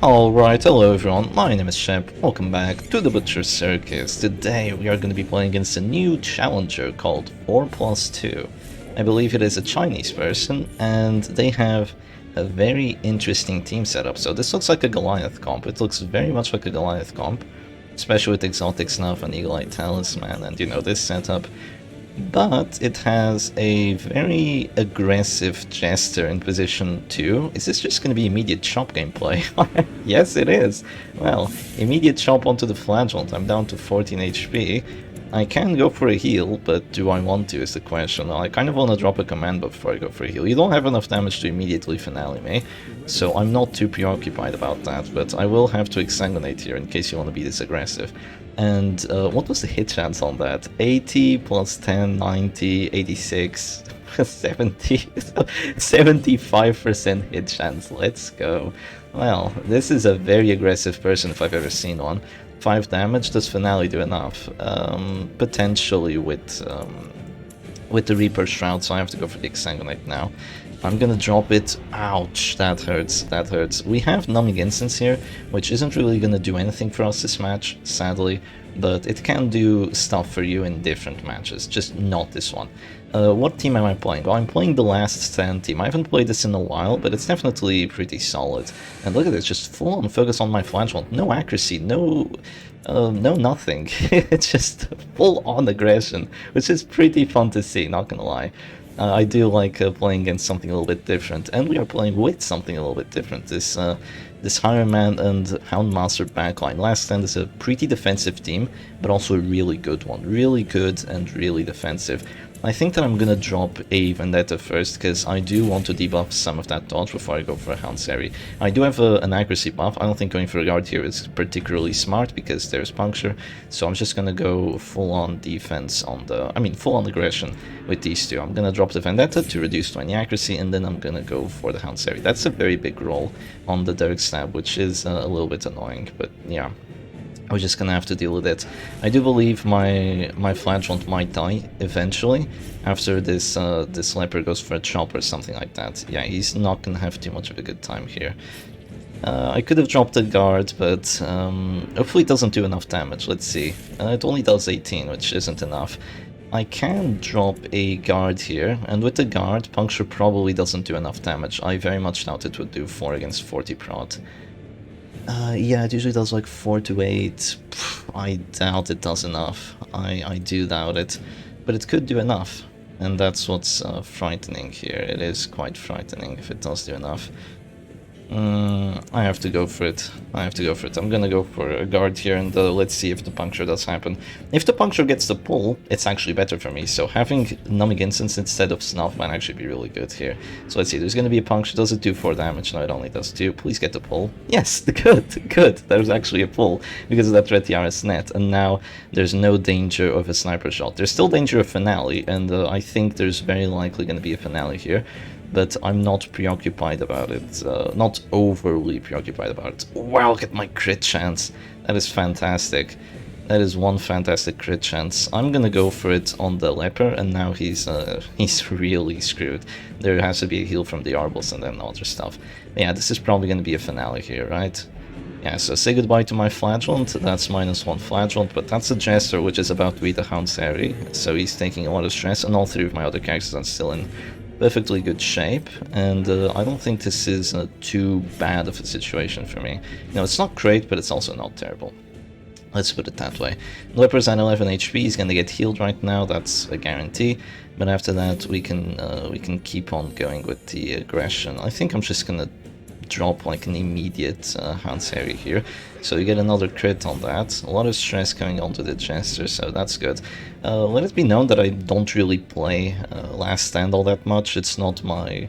Alright, hello everyone, my name is Shep, welcome back to the Butcher Circus. Today we are going to be playing against a new challenger called 4+2. I believe it is a Chinese person, and they have a very interesting team setup. So this looks like a Goliath comp, it looks very much like a Goliath comp, especially with exotic stuff and Eagle Eye Talisman and this setup. But it has a very aggressive Jester in position 2. Is this just going to be immediate chop gameplay? Yes, it is. Well, immediate chop onto the Flagellant. I'm down to 14 HP. I can go for a heal, but do I want to is the question. I kind of want to drop a command before I go for a heal. You don't have enough damage to immediately finale me, so I'm not too preoccupied about that, but I will have to exsanguinate here in case you want to be this aggressive. And what was the hit chance on that? 80 plus 10, 90, 86, 70, 75% hit chance. Let's go. Well, this is a very aggressive person if I've ever seen one. 5 damage, does finale do enough? Potentially with the Reaper Shroud, so I have to go for the exsanguinate now. I'm gonna drop it. Ouch, that hurts, that hurts. We have Numbing Instance here, which isn't really gonna do anything for us this match, sadly, but it can do stuff for you in different matches, just not this one. What team am I playing? Well, I'm playing the Last Stand team. I haven't played this in a while, but it's definitely pretty solid. And look at this, just full on focus on my Flagellant. No accuracy, no nothing. It's just full on aggression, which is pretty fun to see, not gonna lie. I do like playing against something a little bit different, and we are playing with something a little bit different. This Iron Man and Houndmaster backline. Last Stand is a pretty defensive team, but also a really good one. Really good and really defensive. I think that I'm gonna drop a Vendetta first, because I do want to debuff some of that dodge before I go for a Houndsary. I do have an accuracy buff. I don't think going for a guard here is particularly smart, because there's puncture, so I'm just gonna go full-on defense on the... full-on aggression with these two. I'm gonna drop the Vendetta to reduce 20 accuracy, and then I'm gonna go for the Houndsary. That's a very big roll on the Dirk Stab, which is a little bit annoying, but yeah. We're just gonna have to deal with it. I do believe my Flagellant might die eventually after this this Leper goes for a chop or something like that. Yeah, he's not gonna have too much of a good time here. I could have dropped a guard, but hopefully it doesn't do enough damage. Let's see. It only does 18, which isn't enough. I can drop a guard here, and with the guard, puncture probably doesn't do enough damage. I very much doubt it would do 4 against 40 prot. Yeah, it usually does like 4 to 8. I doubt it does enough. I do doubt it. But it could do enough. And that's what's frightening here. It is quite frightening if it does do enough. I have to go for it. I'm gonna go for a guard here, and let's see if the puncture does happen. If the puncture gets the pull, it's actually better for me, so having Numbing Instance instead of Snuff might actually be really good here. So let's see, there's gonna be a puncture. Does it do 4 damage? No, it only does 2. Please get the pull. Yes, good. There's actually a pull because of that Red Tiara's net, and now there's no danger of a sniper shot. There's still danger of finale, and I think there's very likely gonna be a finale here. But I'm not preoccupied about it, not overly preoccupied about it. Wow, look at my crit chance. That is fantastic. That is one fantastic crit chance. I'm gonna go for it on the Leper, and now he's really screwed. There has to be a heal from the Arbles and then other stuff. But yeah, this is probably gonna be a finale here, right? Yeah, so say goodbye to my Flagellant. That's -1 Flagellant, but that's a Jester, which is about to be the Houndsary, so he's taking a lot of stress, and all 3 of my other characters are still in perfectly good shape, and I don't think this is too bad of a situation for me. It's not great, but it's also not terrible. Let's put it that way. Leper's at 11 HP, he's gonna get healed right now, that's a guarantee, but after that we can keep on going with the aggression. I think I'm just gonna drop like an immediate Houndsary here, so you get another crit on that. A lot of stress coming onto the Jester, so that's good. Let it be known that I don't really play Last Stand all that much. It's not my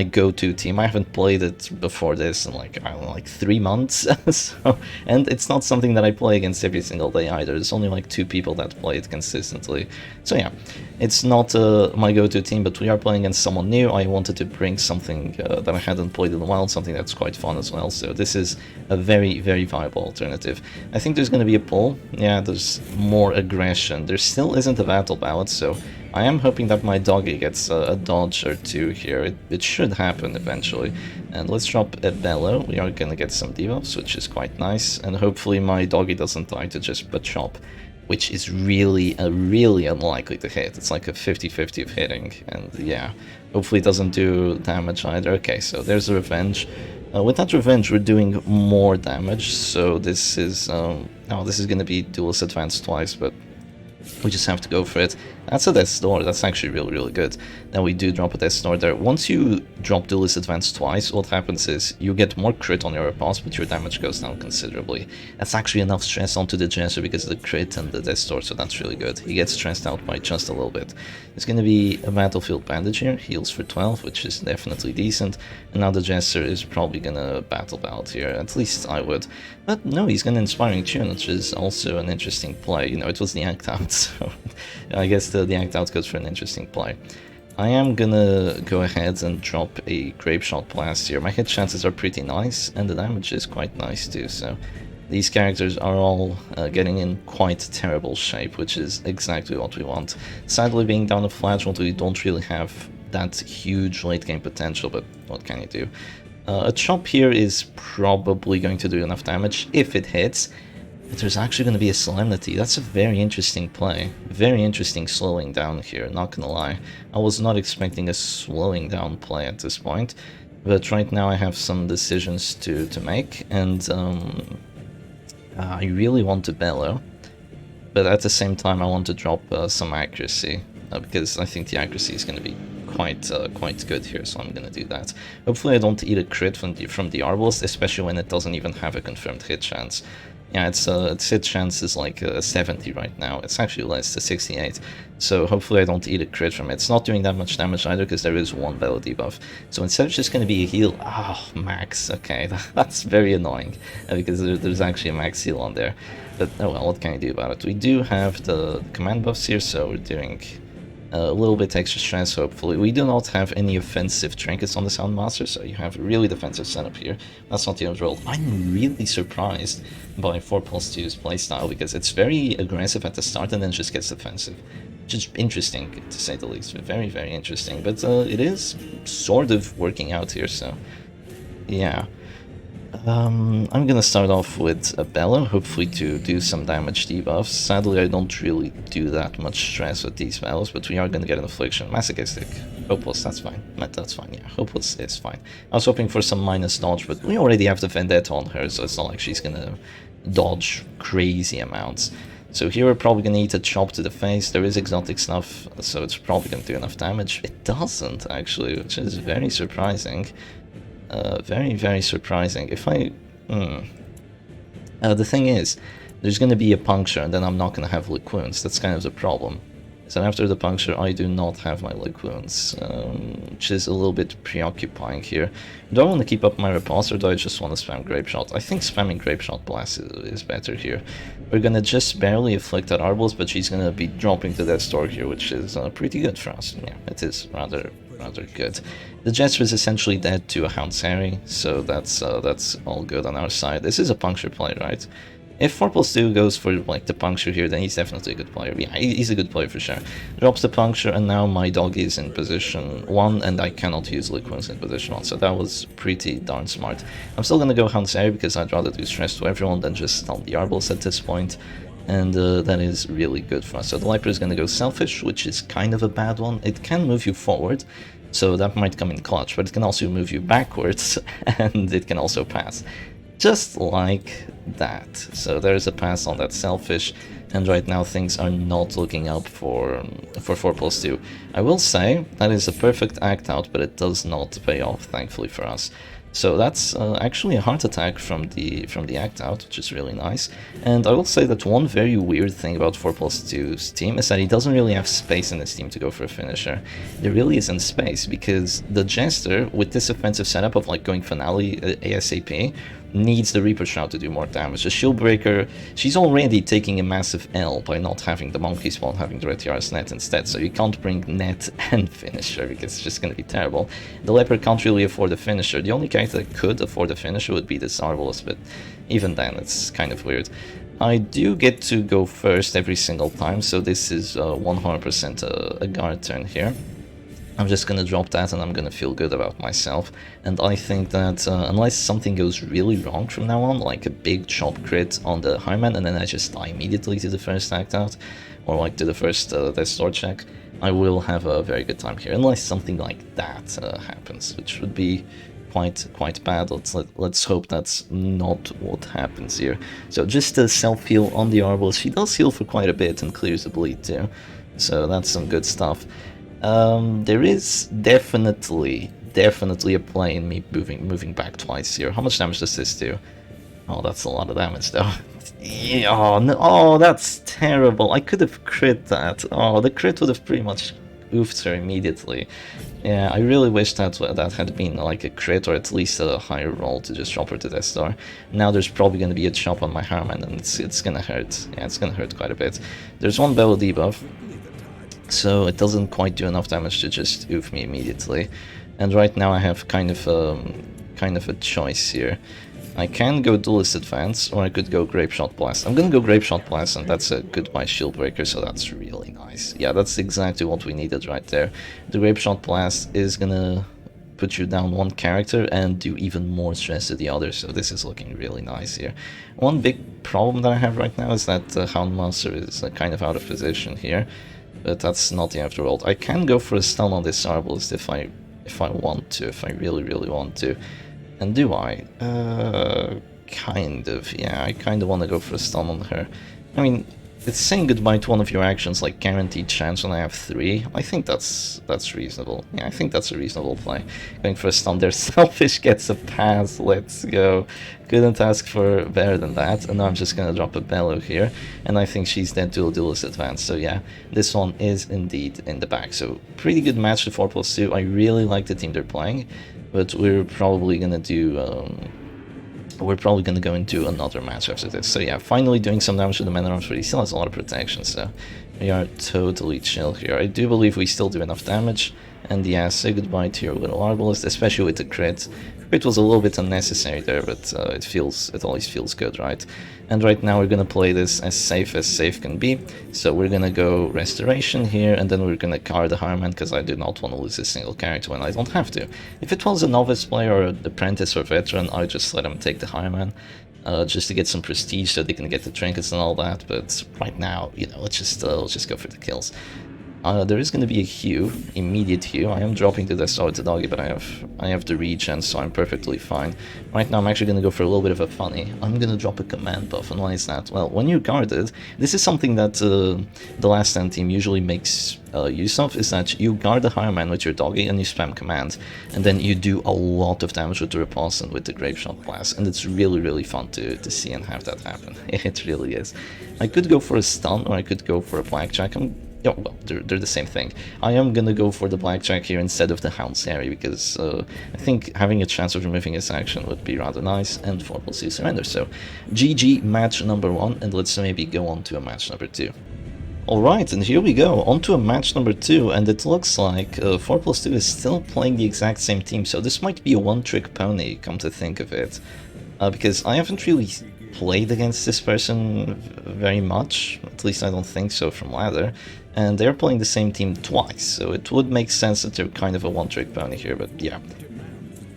go-to team. I haven't played it before this in like, I don't know, like 3 months. So, and it's not something that I play against every single day either. There's only like 2 people that play it consistently. So yeah, it's not my go-to team, but we are playing against someone new. I wanted to bring something that I hadn't played in a while, something that's quite fun as well. So this is a very, very viable alternative. I think there's going to be a pull. Yeah, there's more aggression. There still isn't a battle ballad, so I am hoping that my doggy gets a dodge or two here. It should happen eventually. And let's drop a bellow. We are gonna get some debuffs, which is quite nice. And hopefully my doggy doesn't die to just a chop, which is really unlikely to hit. It's like a 50-50 of hitting, and yeah, hopefully it doesn't do damage either. Okay, so there's a revenge. With that revenge, we're doing more damage, so this is this is gonna be duelist advance twice, but we just have to go for it. That's a Death's Door. That's actually really good. Now we do drop a Death's Door there. Once you drop Duelist Advance twice, what happens is you get more crit on your repulse, but your damage goes down considerably. That's actually enough stress onto the Jester because of the crit and the Death's Door, so that's really good. He gets stressed out by just a little bit. There's going to be a Battlefield Bandage here, heals for 12, which is definitely decent. And now the Jester is probably going to battle out here, at least I would. But no, he's going to Inspiring Tune, which is also an interesting play. You know, it was the Act Out, so I guess the Act Out goes for an interesting play. I am gonna go ahead and drop a Grape Shot Blast here. My hit chances are pretty nice, and the damage is quite nice too, so these characters are all getting in quite terrible shape, which is exactly what we want. Sadly, being down a flat, we don't really have that huge late game potential, but what can you do? A chop here is probably going to do enough damage if it hits. But there's actually going to be a Solemnity. That's a very interesting play. Very interesting slowing down here, not gonna lie. I was not expecting a slowing down play at this point. But right now I have some decisions to make, and I really want to bellow. But at the same time I want to drop some accuracy, because I think the accuracy is going to be quite good here, so I'm gonna do that. Hopefully I don't eat a crit from the Arbalest, especially when it doesn't even have a confirmed hit chance. Yeah, its hit chance is like 70 right now. It's actually less, to 68. So hopefully I don't eat a crit from it. It's not doing that much damage either because there is one bellow debuff. So instead of just going to be a heal, max. Okay, that's very annoying because there's actually a max heal on there. But oh well, what can I do about it? We do have the command buffs here, so we're doing a little bit extra stress, hopefully. We do not have any offensive trinkets on the Soundmaster, so you have a really defensive setup here. That's not the end roll. I'm really surprised by 4+2's playstyle, because it's very aggressive at the start and then just gets defensive. Which is interesting, to say the least. Very, very interesting. But it is sort of working out here, so yeah. I'm gonna start off with a bellow, hopefully to do some damage debuffs. Sadly, I don't really do that much stress with these bellows, but we are gonna get an affliction. Masochistic. Hopeless, that's fine. That's fine, yeah. Hopeless is fine. I was hoping for some minus dodge, but we already have the Vendetta on her, so it's not like she's gonna dodge crazy amounts. So here we're probably gonna eat a chop to the face. There is exotic stuff, so it's probably gonna do enough damage. It doesn't, actually, which is very surprising. Very, very surprising. If I... the thing is, there's going to be a puncture, and then I'm not going to have lick wounds. That's kind of the problem. So after the puncture, I do not have my lick wounds, which is a little bit preoccupying here. Do I want to keep up my repulse, or do I just want to spam Grape Shot? I think spamming Grape Shot Blast is better here. We're going to just barely afflict that Arbalest, but she's going to be dropping to Death's Door here, which is pretty good for us. Yeah, it is rather good. The Jester is essentially dead to a Hound's Harry, so that's all good on our side. This is a puncture play, right? If 4+2 goes for like the puncture here, then he's definitely a good player. Yeah, he's a good player for sure. Drops the puncture, and now my dog is in position 1, and I cannot use lick wounds in position 1, so that was pretty darn smart. I'm still gonna go Hound's Harry because I'd rather do stress to everyone than just stun the Arbalest at this point. And that is really good for us. So the Leper is going to go Selfish, which is kind of a bad one. It can move you forward, so that might come in clutch, but it can also move you backwards, and it can also pass. Just like that. So there's a pass on that Selfish, and right now things are not looking up for 4+2. I will say that is a perfect act out, but it does not pay off, thankfully for us. So that's actually a heart attack from the act out, which is really nice. And I will say that one very weird thing about 4+2's team is that he doesn't really have space in his team to go for a finisher. There really isn't space, because the Jester, with this offensive setup of like going Finale ASAP, needs the Reaper Shroud to do more damage. The Shield Breaker, she's already taking a massive L by not having the Monkey Spawn, having the Red Tiara's Net instead, so you can't bring Net and Finisher because it's just going to be terrible. The Leper can't really afford a Finisher. The only character that could afford a Finisher would be the Arbalest, but even then it's kind of weird. I do get to go first every single time, so this is 100% a guard turn here. I'm just gonna drop that and I'm gonna feel good about myself. And I think that unless something goes really wrong from now on, like a big chop crit on the Highman and then I just die immediately to the first act out, or like to the first Death Star check, I will have a very good time here. Unless something like that happens, which would be quite bad. Let's hope that's not what happens here. So just a self-heal on the Arbalest. She does heal for quite a bit and clears the bleed too, so that's some good stuff. There is definitely a play in me moving back twice here. How much damage does this do? Oh, that's a lot of damage though. Oh, no, oh, that's terrible. I could have crit that. Oh, the crit would have pretty much oofed her immediately. Yeah, I really wish that had been like a crit or at least a higher roll to just drop her to Death Star. Now there's probably going to be a chop on my Harman and it's gonna hurt. Yeah, it's gonna hurt quite a bit. There's one Bellow debuff, so it doesn't quite do enough damage to just oof me immediately. And right now I have kind of a choice here. I can go Duelist Advance, or I could go Grape Shot Blast. I'm gonna go Grape Shot Blast, and that's a goodbye Shield Breaker, so that's really nice. Yeah, that's exactly what we needed right there. The Grape Shot Blast is gonna put you down one character and do even more stress to the other, so this is looking really nice here. One big problem that I have right now is that Houndmaster is kind of out of position here, but that's not the afterworld. I can go for a stun on this Arbalest if I want to, if I really want to. And do I? Kind of, yeah, I kind of want to go for a stun on her. I mean, it's saying goodbye to one of your actions, like guaranteed chance when I have 3. I think that's reasonable. Yeah, I think that's a reasonable play. Going for a stun there, Selfish gets a pass, let's go. Couldn't ask for better than that, and now I'm just gonna drop a Bellow here, and I think she's dead to a Duelist Advance, so yeah, this one is indeed in the bag. So, pretty good match to 4+2, I really like the team they're playing, but we're probably gonna do, we're probably gonna go into another match after this. So yeah, finally doing some damage to the Man at Arms, but he still has a lot of protection, so we are totally chill here. I do believe we still do enough damage, and yeah, say goodbye to your little Arbalest, especially with the crit. Crit was a little bit unnecessary there, but it always feels good, right? And right now we're gonna play this as safe can be. So we're gonna go Restoration here, and then we're gonna guard the Harman, because I do not want to lose a single character when I don't have to. If it was a novice player or an apprentice or veteran, I'd just let him take the Harman, just to get some prestige so they can get the trinkets and all that. But right now, you know, let's just go for the kills. There is going to be a heal, immediate heal. I am dropping to the Star with the doggy, but I have the regen, so I'm perfectly fine. Right now I'm actually going to go for a little bit of a funny. I'm going to drop a command buff, and why is that? Well, when you're guarded, this is something that the last stand team usually makes use of, is that you guard the Higher Man with your doggy and you spam command, and then you do a lot of damage with the Repulse and with the Grape Shot Blast, and it's really fun to see and have that happen. It really is. I could go for a stun, or I could go for a blackjack. Yeah, well, they're the same thing. I am gonna go for the blackjack here instead of the Hound's Harry, because I think having a chance of removing his action would be rather nice, and 4+2 surrender. So, GG match number 1, and let's maybe go on to a match number 2. Alright, and here we go, on to a match number 2, and it looks like 4+2 is still playing the exact same team, so this might be a one-trick pony, come to think of it. Because I haven't really played against this person very much, at least I don't think so from ladder, and they're playing the same team twice, so it would make sense that they're kind of a one-trick pony here, but yeah.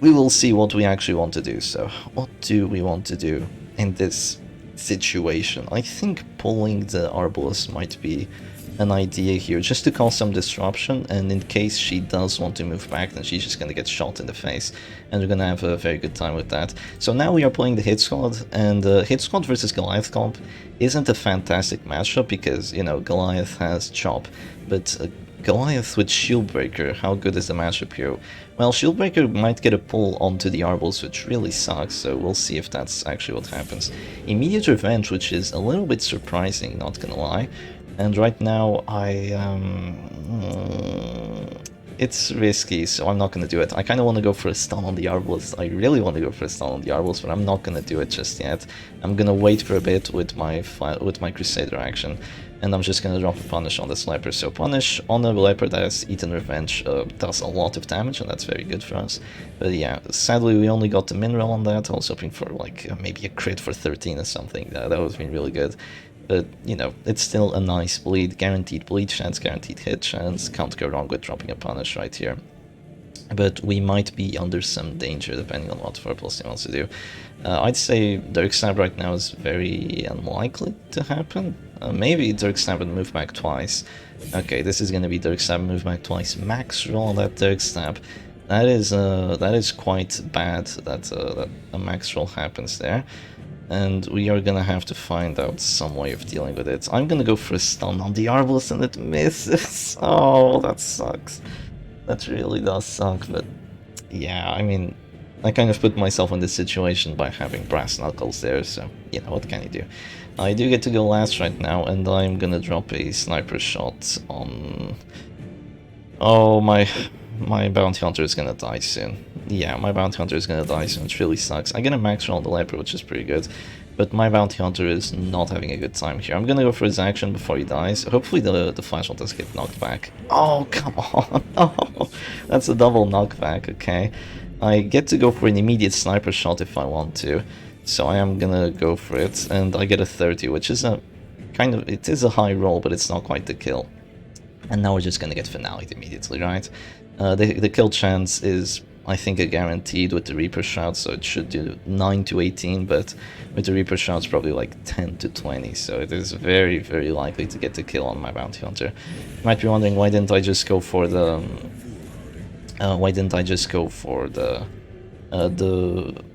We will see what we actually want to do. So, what do we want to do in this situation? I think pulling the Arbalest might be an idea here, just to cause some disruption, and in case she does want to move back, then she's just gonna get shot in the face, and we're gonna have a very good time with that. So now we are playing the Hit Squad, and Hit Squad versus Goliath comp isn't a fantastic matchup, because, you know, Goliath has Chop, but Goliath with Shieldbreaker, how good is the matchup here? Well, Shieldbreaker might get a pull onto the Arbalest, which really sucks, so we'll see if that's actually what happens. Immediate Revenge, which is a little bit surprising, not gonna lie. And right now, it's risky, so I'm not going to do it. I kind of want to go for a stun on the Arbalist. I really want to go for a stun on the Arbalist, but I'm not going to do it just yet. I'm going to wait for a bit with my Crusader action, and I'm just going to drop a Punish on this Leper. So Punish on a Leper that has eaten Revenge does a lot of damage, and that's very good for us. But yeah, sadly we only got the mineral on that. I was hoping for like maybe a crit for 13 or something. That would have been really good. But, you know, it's still a nice bleed, guaranteed bleed chance, guaranteed hit chance, can't go wrong with dropping a Punish right here. But we might be under some danger depending on what 4+2 wants to do. I'd say Dirk Stab right now is very unlikely to happen. Maybe Dirk Stab and move back twice. Okay, this is going to be Dirk Stab, move back twice, max roll on that Dirk Stab. That is quite bad that a max roll happens there. And we are gonna have to find out some way of dealing with it. I'm gonna go for a stun on the Arbalist and it misses. Oh, that sucks. That really does suck, but yeah, I mean, I kind of put myself in this situation by having Brass Knuckles there, so, you know, what can you do? I do get to go last right now, and I'm gonna drop a sniper shot on... Oh, my bounty hunter is gonna die soon. Yeah, my bounty hunter is gonna die soon, which really sucks. I get a max roll on the Leper, which is pretty good, but my bounty hunter is not having a good time here. I'm gonna go for his action before he dies. Hopefully the flash will just get knocked back. Oh, come on! Oh, that's a double knockback, okay. I get to go for an immediate sniper shot if I want to, so I am gonna go for it, and I get a 30, which is a kind of, it is a high roll, but it's not quite the kill. And now we're just gonna get finaled immediately, right? The kill chance is, I think, a guaranteed with the Reaper Shroud, so it should do 9 to 18, but with the Reaper Shroud it's probably like 10 to 20, so it is very, very likely to get the kill on my bounty hunter. You might be wondering, why didn't I just go for the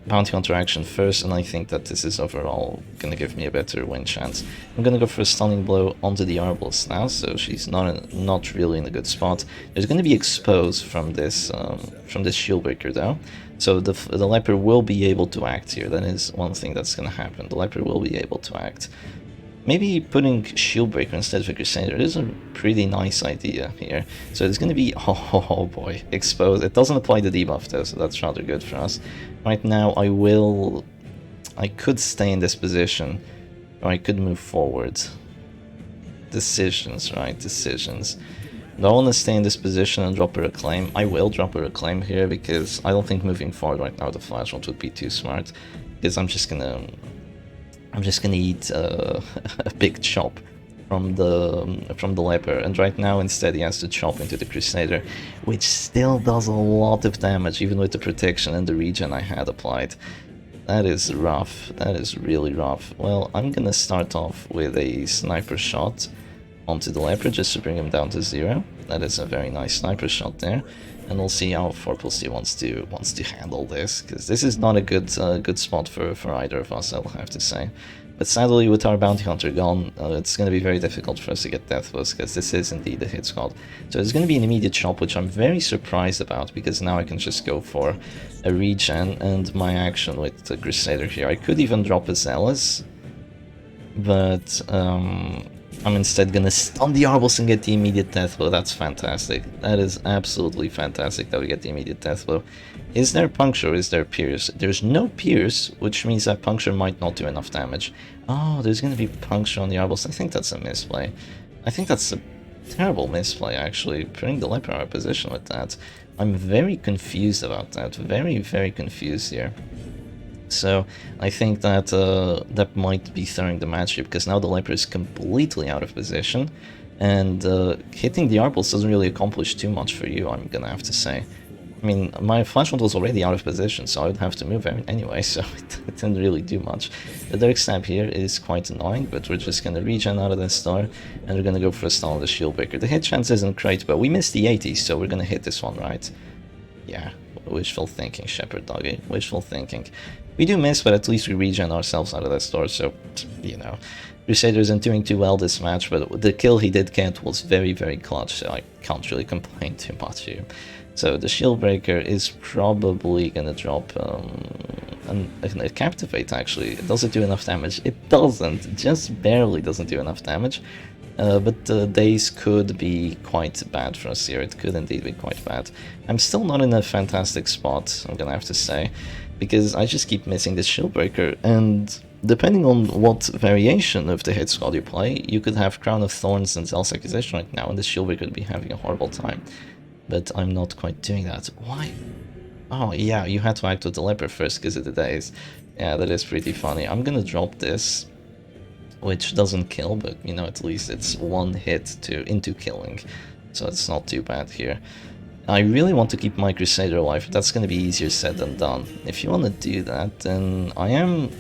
bounty hunter action first, and I think that this is overall gonna give me a better win chance. I'm gonna go for a stunning blow onto the Arbalist now, so she's not really in a good spot. There's gonna be exposed from this shield breaker though, so the Leper will be able to act here. That is one thing that's gonna happen. The Leper will be able to act. Maybe putting Shield Breaker instead of a Crusader is a pretty nice idea here. So it's going to be, oh boy, exposed. It doesn't apply the debuff though, so that's rather good for us. Right now I could stay in this position, or I could move forward. Decisions, right, decisions. Do I want to stay in this position and drop a Reclaim? I will drop a Reclaim here, because I don't think moving forward right now the Flash Hunt would be too smart, because I'm just gonna eat a big chop from the Leper, and right now instead he has to chop into the Crusader, which still does a lot of damage even with the protection and the regen I had applied. That is rough. That is really rough. Well, I'm gonna start off with a sniper shot onto the Leper just to bring him down to 0. That is a very nice sniper shot there. And we'll see how 4+2 wants to handle this, because this is not a good spot for either of us, I'll have to say. But sadly, with our bounty hunter gone, it's going to be very difficult for us to get Deathless, because this is indeed a hit squad. So it's going to be an immediate chop, which I'm very surprised about, because now I can just go for a regen and my action with the Crusader here. I could even drop a Zealous, but I'm instead gonna stun the Arbalist and get the immediate death blow. That's fantastic. That is absolutely fantastic that we get the immediate death blow. Is there Puncture or is there Pierce? There's no Pierce, which means that Puncture might not do enough damage. Oh, there's gonna be Puncture on the Arbalist. I think that's a misplay. I think that's a terrible misplay, actually, putting the Leper out of position with that. I'm very confused about that. Very, very confused here. So I think that that might be throwing the match here, because now the Leper is completely out of position, and hitting the Arbalist doesn't really accomplish too much for you, I'm gonna have to say. I mean, my Flash Hunt was already out of position, so I would have to move anyway, so it didn't really do much. The Dirk Stab here is quite annoying, but we're just gonna regen out of this star, and we're gonna go for a stun on the Shield Breaker. The hit chance isn't great, but we missed the 80s, so we're gonna hit this one, right? Yeah, wishful thinking, Shepherd Doggy, wishful thinking. We do miss, but at least we regen ourselves out of that store, so, you know. Crusader isn't doing too well this match, but the kill he did get was very, very clutch, so I can't really complain too much here. So the Shield Breaker is probably gonna drop a Captivate, actually. Does it do enough damage? It doesn't, just barely doesn't do enough damage. But days could be quite bad for us here. It could indeed be quite bad. I'm still not in a fantastic spot, I'm gonna have to say, because I just keep missing this Shieldbreaker, and depending on what variation of the hit squad you play, you could have Crown of Thorns and Zealous Accusation right now, and this Shieldbreaker would be having a horrible time. But I'm not quite doing that. Why? Oh, yeah, you had to act with the Leper first because of the days. Yeah, that is pretty funny. I'm gonna drop this, which doesn't kill, but, you know, at least it's one hit into killing, so it's not too bad here. I really want to keep my Crusader alive, but that's going to be easier said than done. If you want to do that, then I am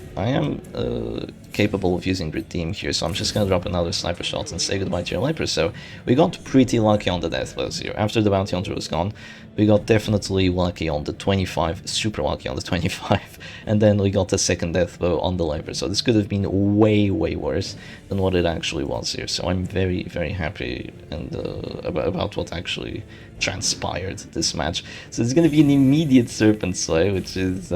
capable of using Redeem here, so I'm just going to drop another Sniper Shot and say goodbye to your Leper. So we got pretty lucky on the death blows here. After the Bounty Hunter was gone, we got definitely lucky on the 25, super lucky on the 25, and then we got a second death blow on the Leper. So this could have been way, way worse than what it actually was here. So I'm very, very happy and about what actually transpired this match. So it's going to be an immediate Serpent Slay, which is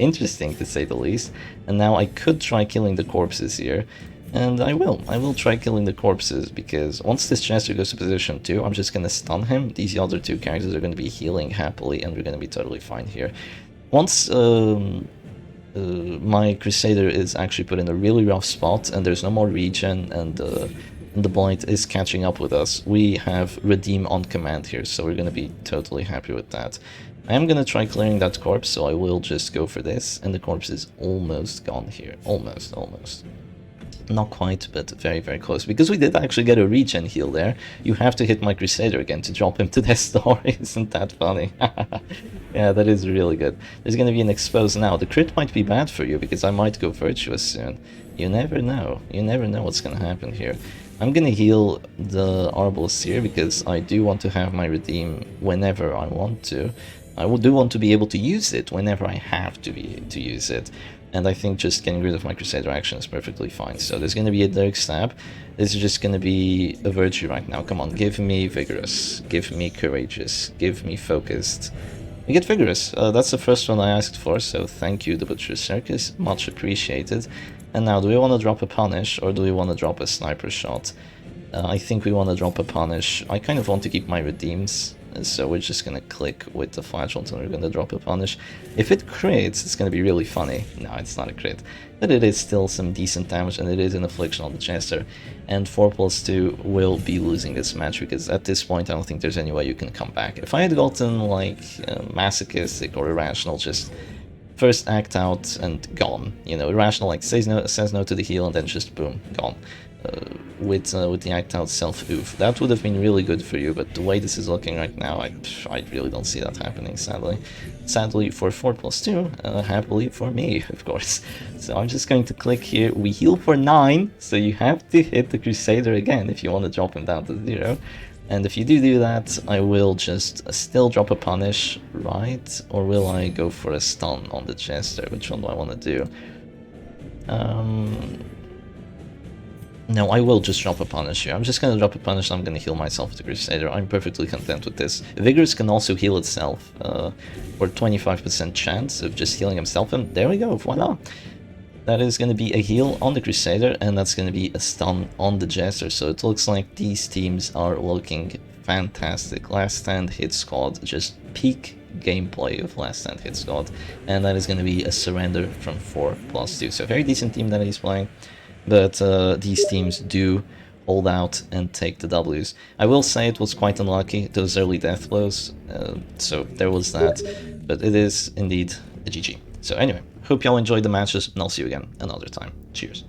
interesting to say the least. And now I could try killing the corpses here, and I will try killing the corpses, because once this Jester goes to position 2, I'm just going to stun him. These other two characters are going to be healing happily, and we're going to be totally fine here. Once my Crusader is actually put in a really rough spot, and there's no more regen, and the Blight is catching up with us, we have Redeem on command here, so we're going to be totally happy with that. I am going to try clearing that corpse, so I will just go for this, and the corpse is almost gone here. Almost. Not quite, but very, very close. Because we did actually get a regen heal there, you have to hit my Crusader again to drop him to the story. Isn't that funny? Yeah, that is really good. There's going to be an expose now. The crit might be bad for you, because I might go Virtuous soon. You never know. You never know what's going to happen here. I'm going to heal the Arbalest here, because I do want to have my Redeem whenever I want to. I do want to be able to use it whenever I have to use it. And I think just getting rid of my Crusader action is perfectly fine. So there's going to be a Dark Stab. This is just going to be a Virtue right now. Come on, give me Vigorous, give me Courageous, give me Focused. We get Vigorous. That's the first one I asked for, so thank you, the Butcher Circus. Much appreciated. And now, do we want to drop a Punish, or do we want to drop a Sniper Shot? I think we want to drop a Punish. I kind of want to keep my Redeems, so we're just going to click with the Flagellant and we're going to drop a Punish. If it crits, it's going to be really funny. No, it's not a crit. But it is still some decent damage, and it is an Affliction on the Jester. And 4+2 will be losing this match, because at this point I don't think there's any way you can come back. If I had gotten, like, Masochistic or Irrational, just first act out and gone. You know, Irrational, like, says no to the heal and then just boom, gone. With the act out self oof. That would have been really good for you, but the way this is looking right now, I really don't see that happening, sadly. Sadly for 4+2, happily for me, of course. So I'm just going to click here. We heal for 9, so you have to hit the Crusader again if you want to drop him down to 0. And if you do that, I will just still drop a Punish, right? Or will I go for a stun on the Jester? Which one do I want to do? No, I will just drop a Punish here. I'm just going to drop a Punish and I'm going to heal myself with the Crusader. I'm perfectly content with this. Vigorous can also heal itself for 25% chance of just healing himself. And there we go, voila. That is going to be a heal on the Crusader, and that's going to be a stun on the Jester. So it looks like these teams are looking fantastic. Last Stand Hit Squad, just peak gameplay of Last Stand Hit Squad. And that is going to be a surrender from 4+2. So a very decent team that he's playing. But these teams do hold out and take the Ws. I will say it was quite unlucky, those early death blows, so there was that, but it is indeed a GG. So anyway, hope y'all enjoyed the matches, and I'll see you again another time. Cheers.